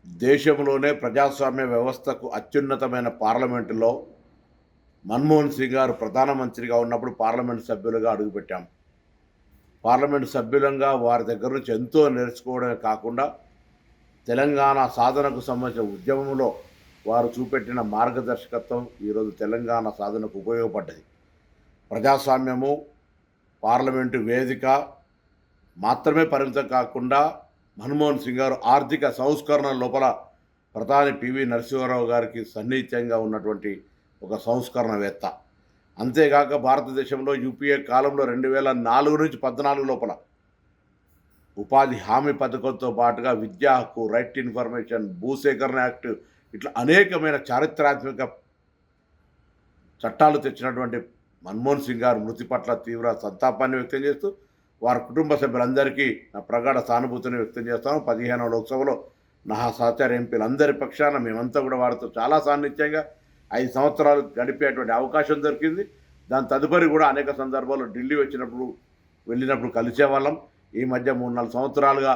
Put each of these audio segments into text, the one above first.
దేశంలోనే ప్రజాస్వామ్య వ్యవస్థకు అత్యున్నతమైన పార్లమెంటులో మన్మోహన్ సింగ్ గారు ప్రధానమంత్రిగా ఉన్నప్పుడు పార్లమెంట్ సభ్యులుగా అడుగుపెట్టాం. పార్లమెంట్ సభ్యులంగా వారి దగ్గర నుంచి ఎంతో నేర్చుకోవడమే కాకుండా తెలంగాణ సాధనకు సంబంధించిన ఉద్యమంలో వారు చూపెట్టిన మార్గదర్శకత్వం ఈరోజు తెలంగాణ సాధనకు ఉపయోగపడ్డది. ప్రజాస్వామ్యము, పార్లమెంటు వేదిక మాత్రమే పరిమితం కాకుండా మన్మోహన్ సింగ్ గారు ఆర్థిక సంస్కరణ లోపల ప్రధాని పివి నరసింహారావు గారికి సన్నిహితంగా ఉన్నటువంటి ఒక సంస్కరణవేత్త. అంతేగాక భారతదేశంలో యూపీఏ కాలంలో 2004 నుంచి 14 లోపల ఉపాధి హామీ పథకంతో పాటుగా విద్యా హక్కు, రైట్ టు ఇన్ఫర్మేషన్, భూసేకరణ యాక్ట్, ఇట్లా అనేకమైన చారిత్రాత్మక చట్టాలు తెచ్చినటువంటి మన్మోహన్ సింగ్ గారు మృతి పట్ల తీవ్ర సంతాపాన్ని వ్యక్తం చేస్తూ వారి కుటుంబ సభ్యులందరికీ నా ప్రగాఢ సానుభూతిని వ్యక్తం చేస్తాను. 15వ లోక్సభలో నా సహచార ఎంపీలందరి పక్షాన మేమంతా కూడా వారితో చాలా సాన్నిధ్యంగా 5 సంవత్సరాలు గడిపేటువంటి అవకాశం దొరికింది. దాని తదుపరి కూడా అనేక సందర్భాల్లో ఢిల్లీ వెళ్ళినప్పుడు కలిసేవాళ్ళం. ఈ మధ్య 3-4 సంవత్సరాలుగా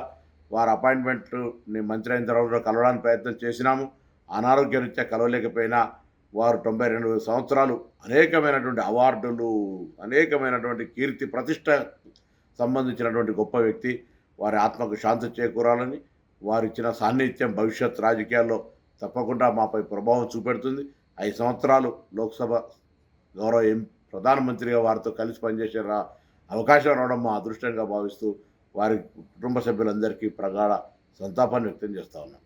వారి అపాయింట్మెంట్ని మంత్రి అయిన తర్వాత కలవడానికి ప్రయత్నం చేసినాము. అనారోగ్య రీత్యా కలవలేకపోయినా వారు 92 సంవత్సరాలు అనేకమైనటువంటి అవార్డులు, అనేకమైనటువంటి కీర్తి ప్రతిష్ట సంబంధించినటువంటి గొప్ప వ్యక్తి. వారి ఆత్మకు శాంతి చేకూరాలని, వారిచ్చిన సాన్నిధ్యం భవిష్యత్ రాజకీయాల్లో తప్పకుండా మాపై ప్రభావం చూపెడుతుంది. 5 సంవత్సరాలు లోక్సభ గౌరవ ప్రధానమంత్రిగా వారితో కలిసి పనిచేసే అవకాశం రావడం మా అదృష్టంగా భావిస్తూ వారి కుటుంబ సభ్యులందరికీ ప్రగాఢ సంతాపాన్ని వ్యక్తం చేస్తా ఉన్నాం.